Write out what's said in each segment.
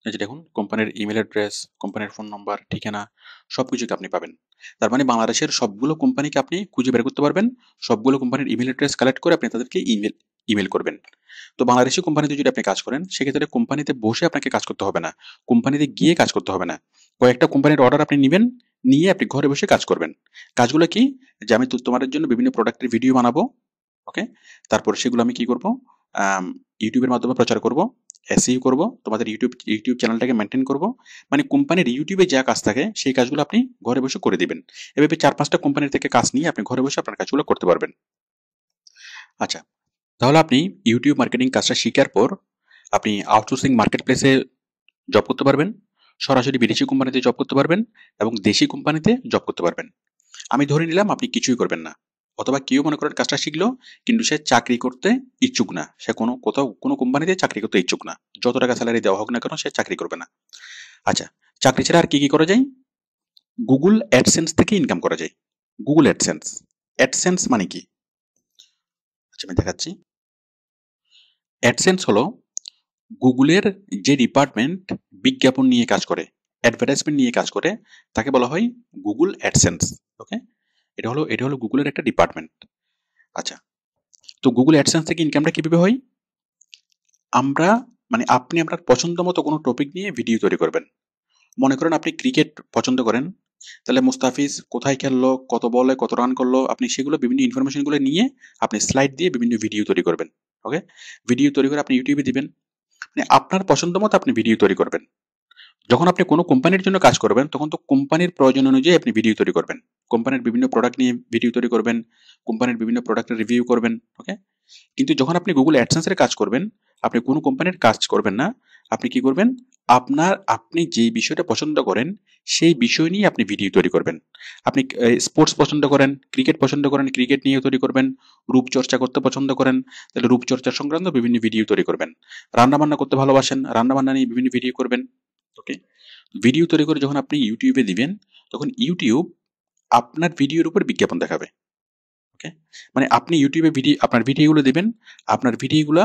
এই যে দেখুন কোম্পানির ইমেল অ্যাড্রেস, কোম্পানির ফোন নম্বর, ঠিকানা সবকিছুকে আপনি পাবেন। তার মানে বাংলাদেশের সবগুলো কোম্পানিকে আপনি খুঁজে বের করতে পারবেন। সবগুলো কোম্পানির ইমেল অ্যাড্রেস কালেক্ট করে আপনি তাদেরকে ইমেল করবেন। তো বাংলাদেশি কোম্পানিতে যদি আপনি কাজ করেন সেক্ষেত্রে কোম্পানিতে বসে আপনাকে কাজ করতে হবে না। কোম্পানিতে গিয়ে কাজ করতে হবে না। কয়েকটা কোম্পানির অর্ডার আপনি নিবেন, নিয়ে আপনি ঘরে বসে কাজ করবেন। কাজগুলো কি? যে আমি তোমাদের জন্য বিভিন্ন প্রোডাক্টের ভিডিও বানাবো। ওকে? তারপর সেগুলো আমি কি করব? আম ইউটিউবের মাধ্যমে প্রচার করব। এসইও করব। তোমাদের ইউটিউব চ্যানেলটাকে মেইনটেইন করব। মানে কোম্পানির ইউটিউবে যা কাজ থাকে সেই কাজগুলো আপনি ঘরে বসে করে দিবেন। এভাবে ৪-৫ টা কোম্পানির থেকে কাজ নিয়ে আপনি ঘরে বসে আপনার কাজগুলো করতে পারবেন। আচ্ছা, তাহলে আপনি ইউটিউব মার্কেটিং কাজটা শিকার পর আপনি আউটসোর্সিং মার্কেট প্লেসে জব করতে পারবেন, সরাসরি বিদেশি কোম্পানিতে জব করতে পারবেন এবং দেশি কোম্পানিতে জব করতে পারবেন। আমি ধরে নিলাম আপনি কিছুই করবেন না। অথবা কেউ মনে করেন কাজটা শিখলো কিন্তু সে চাকরি করতে ইচ্ছুক না। সে কোনো কোম্পানিতে চাকরি করতে ইচ্ছুক না। যত টাকা স্যালারি দেওয়া হোক না কেন সে চাকরি করবে না। আচ্ছা, চাকরি ছাড়া আর কি করা যায়? গুগল অ্যাডসেন্স থেকে ইনকাম করা যায়। Google AdSense. অ্যাডসেন্স মানে কি? আচ্ছা, আমি দেখাচ্ছি। অ্যাডসেন্স হলো গুগলের যে ডিপার্টমেন্ট বিজ্ঞাপন নিয়ে কাজ করে, অ্যাডভার্টাইজমেন্ট নিয়ে কাজ করে, তাকে বলা হয় গুগল অ্যাডসেন্স। ওকে? এটা হলো গুগলের একটা ডিপার্টমেন্ট। আচ্ছা, তো গুগল অ্যাডসেন্স থেকে ইনকামটা কিভাবে হয়? আমরা মানে আপনি আপনার পছন্দ মতো কোনো টপিক নিয়ে ভিডিও তৈরি করবেন। মনে করেন আপনি ক্রিকেট পছন্দ করেন, তাহলে মুস্তাফিজ কোথায় খেললো, কত বলে কত রান করলো, আপনি সেগুলো বিভিন্ন ইনফরমেশনগুলো নিয়ে আপনি স্লাইড দিয়ে বিভিন্ন ভিডিও তৈরি করবেন। ওকে? ভিডিও তৈরি করে আপনি ইউটিউবে দিবেন। মানে আপনার পছন্দ মতো আপনি ভিডিও তৈরি করবেন। যখন আপনি কোনো কোম্পানির জন্য কাজ করবেন তখন তো কোম্পানির প্রয়োজন অনুযায়ী আপনি ভিডিও তৈরি করবেন। কোম্পানির বিভিন্ন প্রোডাক্ট নিয়ে ভিডিও তৈরি করবেন, কোম্পানির বিভিন্ন প্রোডাক্টের রিভিউ করবেন। ওকে? কিন্তু যখন আপনি গুগল অ্যাডসেন্সের কাজ করবেন, আপনি কোনো কোম্পানির কাজ করবেন না। আপনি কি করবেন? আপনি যেই বিষয়টা পছন্দ করেন, সেই বিষয় নিয়ে আপনি ভিডিও তৈরি করবেন। আপনি স্পোর্টস পছন্দ করেন, ক্রিকেট পছন্দ করেন, ক্রিকেট নিয়ে তৈরি করবেন। রূপচর্চা করতে পছন্দ করেন, তাহলে রূপচর্চা সংক্রান্ত বিভিন্ন ভিডিও তৈরি করবেন। রান্নাবান্না করতে ভালোবাসেন, রান্নাবান্না নিয়ে বিভিন্ন ভিডিও করবেন। ওকে? ভিডিও তৈরি করে যখন আপনি ইউটিউবে দিবেন, তখন ইউটিউব আপনার ভিডিওর উপর বিজ্ঞাপন দেখাবে। ওকে? মানে আপনি আপনার ভিডিওগুলো দিবেন, আপনার ভিডিওগুলা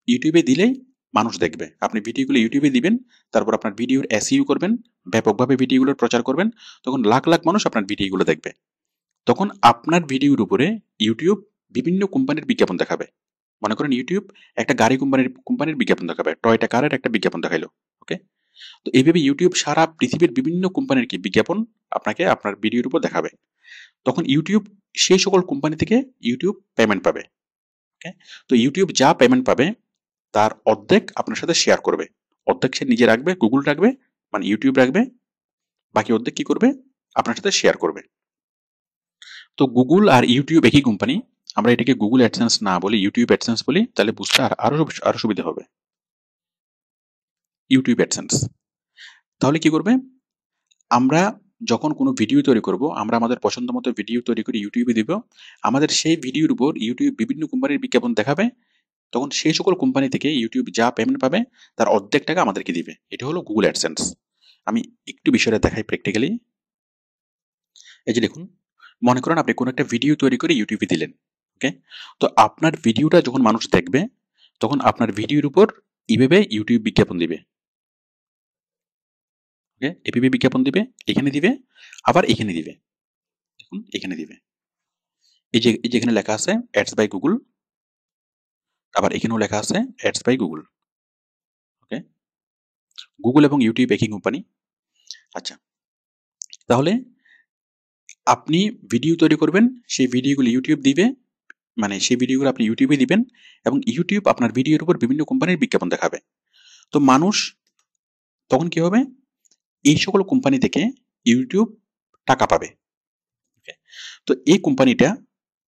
ইউটিউবে দিলেই মানুষ দেখবে। আপনি ভিডিওগুলো ইউটিউবে দিবেন, তারপর আপনার ভিডিওর এসইও করবেন, ব্যাপকভাবে ভিডিওগুলোর প্রচার করবেন, তখন লাখ, লাখ মানুষ আপনার ভিডিওগুলো দেখবে। তখন আপনার ভিডিওর উপরে ইউটিউব বিভিন্ন কোম্পানির বিজ্ঞাপন দেখাবে। মনে করেন ইউটিউব একটা গাড়ি কোম্পানির বিজ্ঞাপন দেখাবে। টয়োটা কারের একটা বিজ্ঞাপন দেখাইলো। ওকে? তো এইভাবে ইউটিউব সারা পৃথিবীর বিভিন্ন কোম্পানির বিজ্ঞাপন আপনাকে আপনার ভিডিওর উপর দেখাবে। তখন ইউটিউব সেই সকল কোম্পানি থেকে ইউটিউব পেমেন্ট পাবে। ওকে? তো ইউটিউব যা পেমেন্ট পাবে তার অর্ধেক আপনার সাথে শেয়ার করবে। অর্ধেক সে নিজে রাখবে, গুগল রাখবে, মানে ইউটিউব রাখবে। বাকি অর্ধেক কি করবে? আপনার সাথে শেয়ার করবে। তো গুগল আর ইউটিউব একই কোম্পানি। আমরা এটাকে গুগল অ্যাডসেন্স না বলি, ইউটিউব অ্যাডসেন্স বলি, তাহলে বুঝতে আরো সুবিধা হবে। YouTube AdSense. তাহলে কি করবে? আমরা যখন কোনো ভিডিও তৈরি করব, আমরা আমাদের পছন্দ মতো ভিডিও তৈরি করে ইউটিউবে দিব। আমাদের সেই ভিডিওর উপর ইউটিউব বিভিন্ন কোম্পানির বিজ্ঞাপন দেখাবে। তখন সেই সকল কোম্পানি থেকে ইউটিউব যা পেমেন্ট পাবে তার অর্ধেক টাকা আমাদেরকে দিবে। এটা হলো গুগল অ্যাডসেন্স। আমি একটু বিষয়টা দেখাই প্র্যাকটিক্যালি। এই যে দেখুন, মনে করেন আপনি কোনো একটা ভিডিও তৈরি করে ইউটিউবে দিলেন। ওকে? তো আপনার ভিডিওটা যখন মানুষ দেখবে, তখন আপনার ভিডিওর উপর এভাবে ইউটিউব বিজ্ঞাপন দিবে। ওকে? এভাবে বিজ্ঞাপন দিবে, এখানে দিবে, আবার এখানে দিবে। দেখুন এখানে দিবে। এই যে এখানে লেখা আছে অ্যাডস বাই গুগল, আবার এখানেও লেখা আছে ads by Google. Okay? Google এবং ইউটিউব একই কোম্পানি। আচ্ছা, তাহলে আপনি ভিডিও তৈরি করবেন, সেই ভিডিওগুলো ইউটিউব দিবে, মানে সেই ভিডিওগুলো আপনি ইউটিউবে দিবেন এবং ইউটিউব আপনার ভিডিওর উপর বিভিন্ন কোম্পানির বিজ্ঞাপন দেখাবে। তো মানুষ তখন কি হবে? এই সকল কোম্পানি থেকে ইউটিউব টাকা পাবে। ওকে? তো এই কোম্পানিটা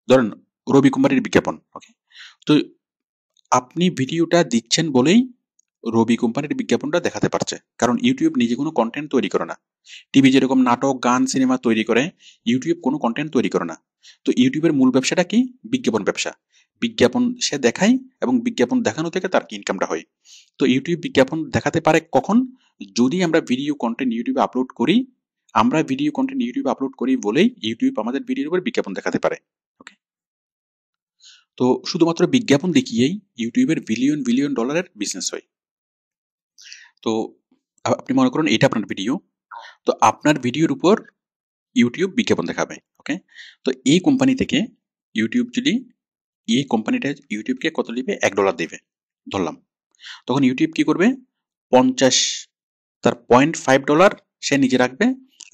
ধরেন রবি কোম্পানির বিজ্ঞাপন। ওকে? তো আপনি ভিডিওটা দিচ্ছেন বলেই রবি কোম্পানির বিজ্ঞাপনটা দেখাতে পারছে। কারণ ইউটিউব নিজে কোনো কনটেন্ট তৈরি করে না। টিভি যেরকম নাটক, গান, সিনেমা তৈরি করে, ইউটিউব কোনো কনটেন্ট তৈরি করে না। তো ইউটিউবের মূল ব্যবসাটা কি? বিজ্ঞাপন ব্যবসা। বিজ্ঞাপন সে দেখায় এবং বিজ্ঞাপন দেখানো থেকে তার ইনকামটা হয়। তো ইউটিউব বিজ্ঞাপন দেখাতে পারে কখন? যদি আমরা ভিডিও কনটেন্ট ইউটিউবে আপলোড করি, আমরা ভিডিও কনটেন্ট ইউটিউবে আপলোড করি বলেই ইউটিউব আমাদের ভিডিওর উপর বিজ্ঞাপন দেখাতে পারে। ওকে? তো শুধুমাত্র বিজ্ঞাপন দেখিয়েই ইউটিউবের বিলিয়ন বিলিয়ন ডলারের বিজনেস হয়। তো আপনি মনে করুন এটা আপনার ভিডিও, তো আপনার ভিডিওর উপর ইউটিউব বিজ্ঞাপন দেখাবে। ওকে, তো এই কোম্পানি থেকে ইউটিউব যদি এই কোম্পানিটা ইউটিউবকে কত দিবে, $1 দিবে ধরলাম, তখন ইউটিউব কি করবে, 50 তার $0.5 সে নিজে রাখবে,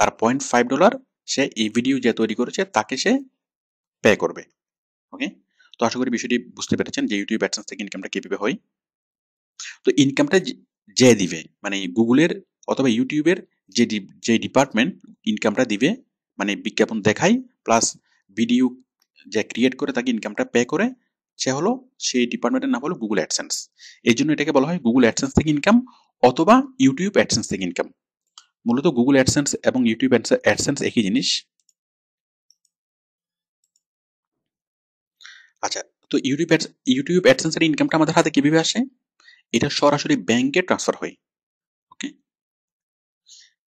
আর $0.5 সে এই ভিডিও যে তৈরি করেছে তাকে সে পে করবে। ওকে, তো আশা করি বিষয়টি বুঝতে পেরেছেন যে ইউটিউব অ্যাডসেন্স থেকে ইনকামটা কিভাবে হয়। তো ইনকামটা যে দিবে মানে গুগলের অথবা ইউটিউবের যে ডিপার্টমেন্ট ইনকামটা দিবে, মানে বিজ্ঞাপন দেখায় প্লাস ভিডিও যে ক্রিয়েট করে তাকে ইনকামটা পে করে, সে হলো সেই ডিপার্টমেন্টের নাম হলো গুগল অ্যাডসেন্স। এই জন্য এটাকে বলা হয় গুগল অ্যাডসেন্স থেকে ইনকাম অথবা ইউটিউব অ্যাডসেন্স থেকে ইনকাম। মূলত গুগল অ্যাডসেন্স এবং ইউটিউব অ্যাডসেন্স একই জিনিস। আচ্ছা, তো ইউটিউব অ্যাডসেন্সের ইনকামটা আমাদের হাতে কিভাবে আসে? এটা সরাসরি ব্যাংকে ট্রান্সফার হয়। ওকে,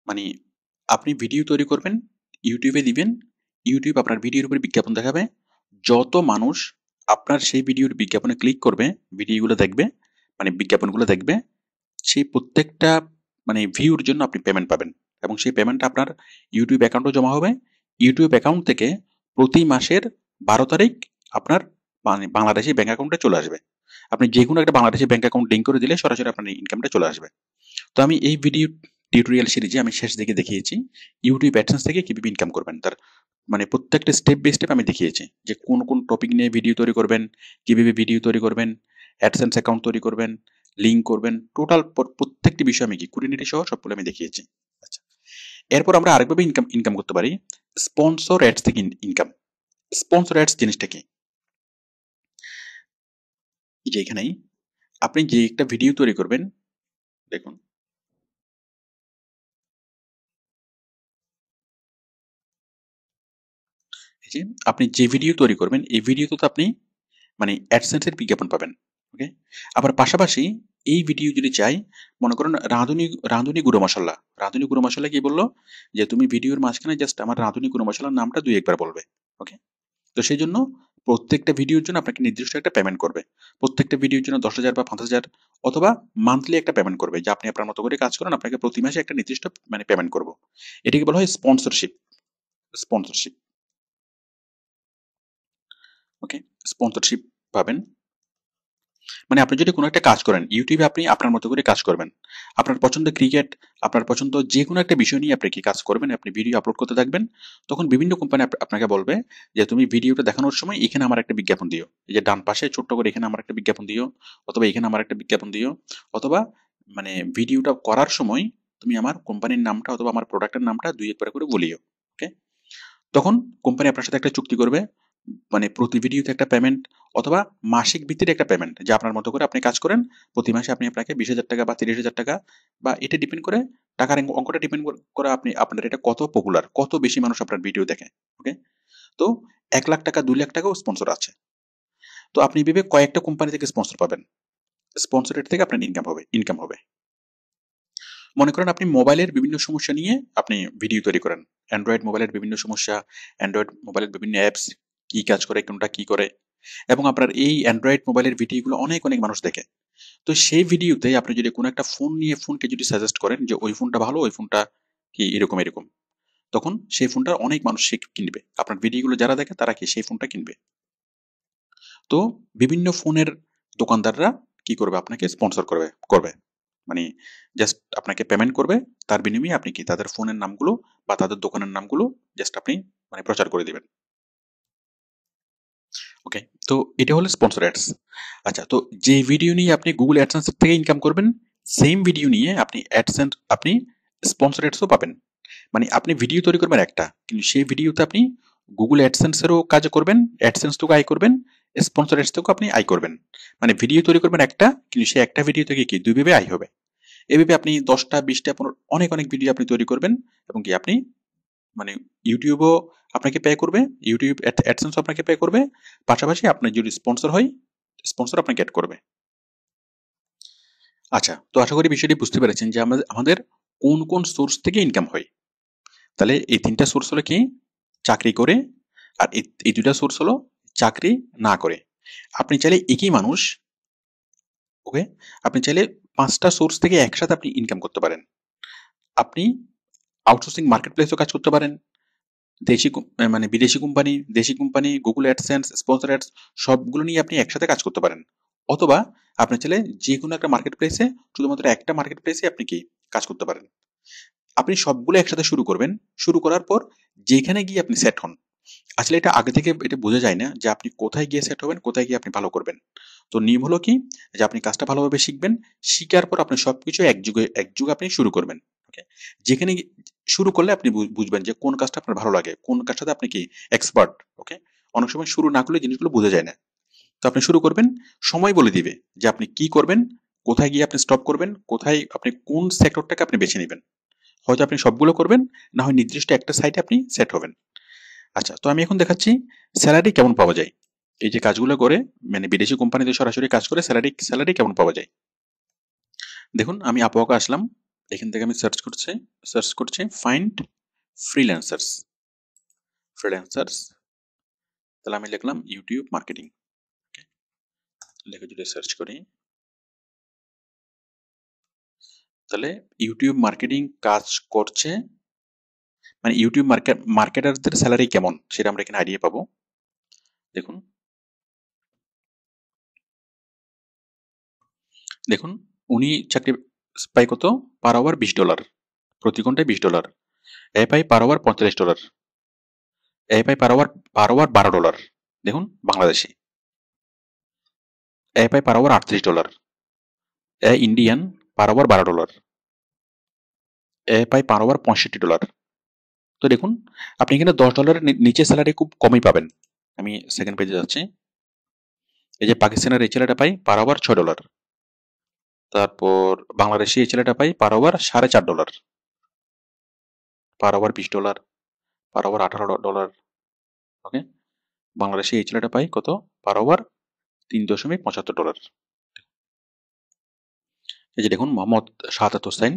মানে আপনি ভিডিও তৈরি করবেন, ইউটিউবে দিবেন, ইউটিউব আপনার ভিডিওর উপরে বিজ্ঞাপন দেখাবে, যত মানুষ আপনার সেই ভিডিওর বিজ্ঞাপনে ক্লিক করবে, ভিডিওগুলো দেখবে, মানে বিজ্ঞাপনগুলো দেখবে, সেই প্রত্যেকটা মানে ভিউর জন্য আপনি পেমেন্ট পাবেন, এবং সেই পেমেন্টটা আপনার ইউটিউব অ্যাকাউন্টে জমা হবে। ইউটিউব অ্যাকাউন্ট থেকে প্রতি মাসের 12 তারিখ আপনার মানে বাংলাদেশি ব্যাংক অ্যাকাউন্টে চলে আসবে। আপনি যে কোনো একটা বাংলাদেশি ব্যাংক অ্যাকাউন্ট লিঙ্ক করে দিলে সরাসরি আপনার ইনকামটা চলে আসবে। তো আমি এই ভিডিও টিউটোরিয়াল সিরিজে আমি শেষ দিকে দেখিয়েছি ইউটিউব অ্যাডসেন্স থেকে কিভাবে ইনকাম করবেন, তার মানে প্রত্যেকটা স্টেপ বাই স্টেপ আমি দেখিয়েছি যে কোন কোন টপিক নিয়ে ভিডিও তৈরি করবেন, কিভাবে ভিডিও তৈরি করবেন, অ্যাডসেন্স অ্যাকাউন্ট তৈরি করবেন, লিঙ্ক করবেন, টোটাল প্রত্যেকটি বিষয় আমি কি কুড়িনিটি সহ সবগুলো আমি দেখিয়েছি। আচ্ছা, এরপর আমরা আরেকভাবে ইনকাম ইনকাম করতে পারি, স্পন্সর অ্যাডস থেকে ইনকাম। স্পন্সর অ্যাডস জিনিসটা কি? এই যে এখানেই আপনি যে একটা ভিডিও তৈরি করবেন, দেখুন এই যে আপনি যে ভিডিও তৈরি করবেন এই ভিডিওতে তো আপনি মানে অ্যাডসেন্সের বিজ্ঞাপন পাবেন। ওকে, আবার পাশাপাশি এই ভিডিও যদি চাই, মনে করুন রাঁধুনি রাঁধুনি গুঁড়ো মশলা, রাঁধুনি গুঁড়ো মশলা কি বললো যে তুমি ভিডিওর মাঝখানে জাস্ট আমার রাঁধুনি গুঁড়ো মশলার নামটা দুই একবার বলবে। ওকে, তো সেই জন্য প্রত্যেকটা ভিডিওর জন্য আপনাকে নির্দিষ্ট একটা পেমেন্ট করবে, প্রত্যেকটা ভিডিওর জন্য 10,000 বা 5,000 অথবা মান্থলি একটা পেমেন্ট করবে, যে আপনি আপনার মতো করে কাজ করেন, আপনাকে প্রতি মাসে একটা নির্দিষ্ট মানে পেমেন্ট করবো। এটাকে বলা হয় স্পন্সরশিপ। স্পন্সরশিপ। ওকে, স্পন্সরশিপ পাবেন। মানে আপনি যদি কোনো একটা কাজ করেন ইউটিউবে, আপনি আপনার মতো করে কাজ করবেন, আপনার পছন্দ ক্রিকেট, আপনার পছন্দ যে কোনো একটা বিষয় নিয়ে আপনি কি কাজ করবেন, আপনি ভিডিও আপলোড করতে থাকবেন, তখন বিভিন্ন কোম্পানি আপনাকে বলবে যে তুমি ভিডিওটা দেখানোর সময় এখানে আমার একটা বিজ্ঞাপন দিও, এই যে ডান পাশে ছোট্ট করে এখানে আমার একটা বিজ্ঞাপন দিও, অথবা এখানে আমার একটা বিজ্ঞাপন দিও, অথবা মানে ভিডিওটা করার সময় তুমি আমার কোম্পানির নামটা অথবা আমার প্রোডাক্টের নামটা দুই একবার করে বলিও। ওকে, তখন কোম্পানি আপনার সাথে একটা চুক্তি করবে, মানে প্রতি ভিডিওতে একটা পেমেন্ট অথবা মাসিক ভিত্তিতে একটা পেমেন্ট, যে আপনার মতো করে আপনি কাজ করেন, প্রতি মাসে আপনি আপনাকে 20,000 টাকা বা 30,000 টাকা, বা এটা ডিপেন্ড করে, টাকার অঙ্কটা ডিপেন্ড করে আপনি আপনার এটা কত পপুলার, কত বেশি মানুষ আপনার ভিডিও দেখে। ওকে, তো 1 লাখ টাকা 2 লাখ টাকাও স্পন্সর আছে। তো আপনি ভেবে কয়েকটা কোম্পানি থেকে স্পন্সর পাবেন, স্পন্সরের থেকে আপনার ইনকাম হবে। মনে করেন আপনি মোবাইলের বিভিন্ন সমস্যা নিয়ে আপনি ভিডিও তৈরি করেন, অ্যান্ড্রয়েড মোবাইলের বিভিন্ন সমস্যা, অ্যান্ড্রয়েড মোবাইলের বিভিন্ন অ্যাপস কি কাজ করে, কোনটা কি করে, এবং আপনার এই অ্যান্ড্রয়েড মোবাইলের ভিডিওগুলো অনেক অনেক মানুষ দেখে। তো সেই ভিডিওতে আপনি যদি কোনো একটা ফোন নিয়ে ফোনকে যদি সাজেস্ট করেন যে ওই ফোনটা ভালো, ওই ফোনটা কি এরকম এরকম, তখন সেই ফোনটা অনেক মানুষ সে কিনবে, আপনার ভিডিওগুলো যারা দেখে তারা কি সেই ফোনটা কিনবে। তো বিভিন্ন ফোনের দোকানদাররা কি করবে, আপনাকে স্পন্সর করবে মানে জাস্ট আপনাকে পেমেন্ট করবে, তার বিনিময়ে আপনি কি তাদের ফোনের নামগুলো বা তাদের দোকানের নামগুলো জাস্ট আপনি মানে প্রচার করে দিবেন। ওকে, তো এটা হলো স্পন্সর অ্যাডস। আচ্ছা, তো যে ভিডিও নিয়ে আপনি গুগল অ্যাডসেন্স থেকে ইনকাম করবেন, সেম ভিডিও নিয়ে আপনি স্পন্সর অ্যাডসও পাবেন। মানে আপনি ভিডিও তৈরি করবেন একটা, কিন্তু সেই ভিডিওতে আপনি গুগল অ্যাডসেন্সেরও কাজ করবেন, অ্যাডসেন্স থেকেও আয় করবেন, স্পন্সর অ্যাডস থেকেও আপনি আয় করবেন। মানে ভিডিও তৈরি করবেন একটা, কিন্তু সেই একটা ভিডিও থেকে কি দুইভাবে আয় হবে। এভাবে আপনি 10টা 20টা 15 অনেক অনেক ভিডিও আপনি তৈরি করবেন, এবং কি আপনি মানে ইউটিউবও আপনাকে পে করবে, ইউটিউব অ্যাডসেন্সও আপনাকে পে করবে, পাশাপাশি আপনি যদি স্পন্সর হয়, স্পন্সর আপনাকে অ্যাড করবে। আচ্ছা, তো আশা করি বিষয়টি বুঝতে পেরেছেন যে আমাদের কোন কোন সোর্স থেকে ইনকাম হয়। তাহলে এই 3টা সোর্স হলো কি, চাকরি করে, আর এই 2টা সোর্স হলো চাকরি না করে। আপনি চাইলে একই মানুষ, ওকে, আপনি চাইলে 5টা সোর্স থেকে একসাথে আপনি ইনকাম করতে পারেন। আপনি আউটসোর্সিং মার্কেট প্লেসেও কাজ করতে পারেন, মানে বিদেশি কোম্পানি, দেশি company, Google AdSense, sponsor ads সবগুলো নিয়ে আপনি একসাথে কাজ করতে পারেন। অথবা আপনি চাইলে যে কোনো একটা মার্কেট প্লেসে, শুধুমাত্র একটা মার্কেট প্লেসে আপনি কি কাজ করতে পারেন। আপনি সবগুলো একসাথে শুরু করবেন। শুরু করার পর যেখানে গিয়ে আপনি সেট হন, আসলে এটা আগে থেকে এটা বোঝা যায় না যে আপনি কোথায় গিয়ে সেট হবেন, কোথায় গিয়ে আপনি ভালো করবেন। তো নিয়ম হলো কি, যে আপনি কাজটা ভালোভাবে শিখবেন, শিখার পর আপনি সবকিছু একযুগে আপনি শুরু করবেন। ওকে, যেখানে শুরু করলে আপনি বুঝবেন যে কোন কাজটা আপনার ভালো লাগে, কোন কাজটাতে আপনি কি এক্সপার্ট। ওকে, অনেক সময় শুরু না করলে জিনিসগুলো বোঝা যায় না। তো আপনি শুরু করবেন, সময় বলে দিবে যে আপনি কি করবেন, কোথায় গিয়ে আপনি স্টপ করবেন, কোথায় আপনি কোন সেক্টরটাকে আপনি বেছে নেবেন। হয়তো আপনি সবগুলো করবেন, না হয় নির্দিষ্ট একটা সাইটে আপনি সেট হবেন। আচ্ছা, তো আমি এখন দেখাচ্ছি স্যালারি কেমন পাওয়া যায়। এই যে কাজগুলো করে, মানে বিদেশি কোম্পানিতে সরাসরি কাজ করে স্যালারি স্যালারি কেমন পাওয়া যায়। দেখুন, আমি আপওয়ার্কে আসলাম, এখান থেকে আমি সার্চ করছি ফাইন্ড ফ্রিল্যান্সার্স। ফ্রিল্যান্সার্স, তাহলে আমি লিখলাম ইউটিউব মার্কেটিং। লিখে যদি সার্চ করি, তাহলে ইউটিউব মার্কেটিং কাজ করছে, মানে ইউটিউব মার্কেটারদের স্যালারি কেমন সেটা আমরা এখানে আইডিয়া পাবো। দেখুন দেখুন উনি চাকরি পায় কত, পার আওয়ার $20, প্রতি ঘন্টায় $20। এ পাই পার আওয়ার $45, এ পাই পার আওয়ার $12। দেখুন বাংলাদেশি। এ পাই পার আওয়ার $38, এ ইন্ডিয়ান, পার আওয়ার $12, এ পাই পার আওয়ার $65। তো দেখুন, আপনি এখানে $10 নিচে স্যালারি খুব কমই পাবেন। আমি সেকেন্ড পেজে যাচ্ছি, এই যে পাকিস্তানের এই ছেলেটা পাই পার আওয়ার $6, তারপর বাংলাদেশি এই ছেলেটা পাই per hour $4.5, per hour $20, per hour $18। Okay, Bangladeshi এই ছেলেটা পাই কত, পার আওয়ার $3.75। এই যে দেখুন মোহাম্মদ শাহাদাত হোসেন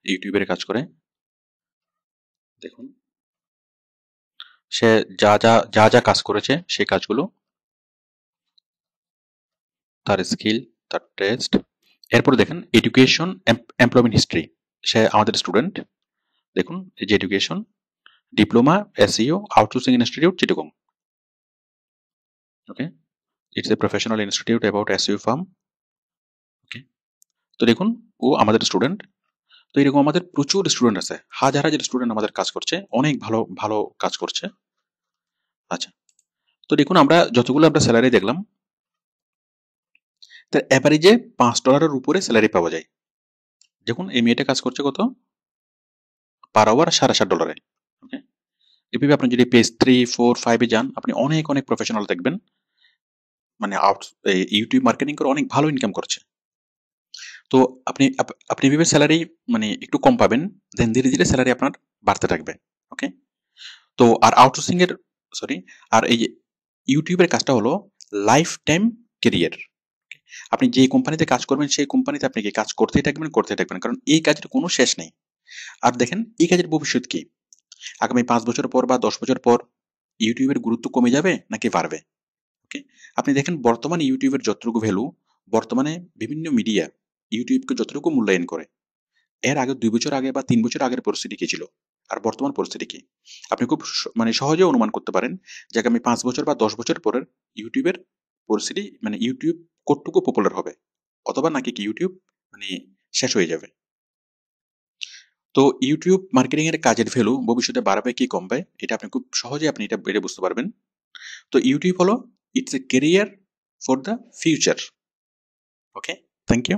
ইউটিউবের কাজ করে। দেখুন সে যা কাজ করেছে সেই কাজগুলো, তার স্কিল, তার টেস্ট। এরপর দেখেন এডুকেশন, এমপ্লয়মেন্ট হিস্ট্রি। সে আমাদের স্টুডেন্ট। দেখুন এই যে education, diploma SEO outsourcing institute Chittagong. Okay, it's a professional institute about SEO firm. Okay, তো দেখুন ও আমাদের স্টুডেন্ট। তো এরকম আমাদের প্রচুর স্টুডেন্ট আছে, হাজার হাজার স্টুডেন্ট আমাদের কাজ করছে, অনেক ভালো ভালো কাজ করছে। আচ্ছা, তো দেখুন আমরা যতগুলো আমরা স্যালারি দেখলাম, তার অ্যাভারেজে $5 উপরে স্যালারি পাওয়া যায়। দেখুন এই মেয়েটা কাজ করছে কত, পার আওয়ার $7.5। ওকে, এভাবে আপনি যদি পেজ 3, 4, 5-এ যান, আপনি অনেক অনেক প্রফেশনাল দেখবেন, মানে ইউটিউব মার্কেটিং করে অনেক ভালো ইনকাম করছে। তো আপনি এভাবে স্যালারি মানে একটু কম পাবেন, দেন ধীরে ধীরে স্যালারি আপনার বাড়তে থাকবে। ওকে, তো আর আউটসোর্সিং এর, সরি, আর এই যে ইউটিউবের কাজটা হলো লাইফ টাইম কেরিয়ার। আপনি যে কোম্পানিতে কাজ করবেন সেই কোম্পানিতে আপনি কি কাজ করতেই থাকবেন, কারণ এই কাজের কোনো শেষ নেই। আর দেখেন এই কাজের ভবিষ্যৎ কি, আগামী 5 বছর পর বা 10 বছর পর ইউটিউবের গুরুত্ব কমে যাবে নাকি বাড়বে। ওকে, আপনি দেখেন বর্তমানে ইউটিউবের যতটুকু ভ্যালু, বর্তমানে বিভিন্ন মিডিয়া ইউটিউবকে যতটুকু মূল্যায়ন করে, এর আগে 2 বছর আগে বা 3 বছর আগের পরিস্থিতি কি ছিল, আর বর্তমান পরিস্থিতি কি, আপনি খুব মানে সহজে অনুমান করতে পারেন যে আগামী 5 বছর বা 10 বছর পরের ইউটিউবের পরিস্থিতি, মানে ইউটিউব কতটুকু পপুলার হবে, অথবা নাকি কি ইউটিউব মানে শেষ হয়ে যাবে। তো ইউটিউব মার্কেটিং এর কাজের ভ্যালু ভবিষ্যতে বাড়বে কি কমবে, এটা আপনি খুব সহজে আপনি এটা বুঝতে পারবেন। তো ইউটিউব হলো, it's a career for the future. Okay, thank you.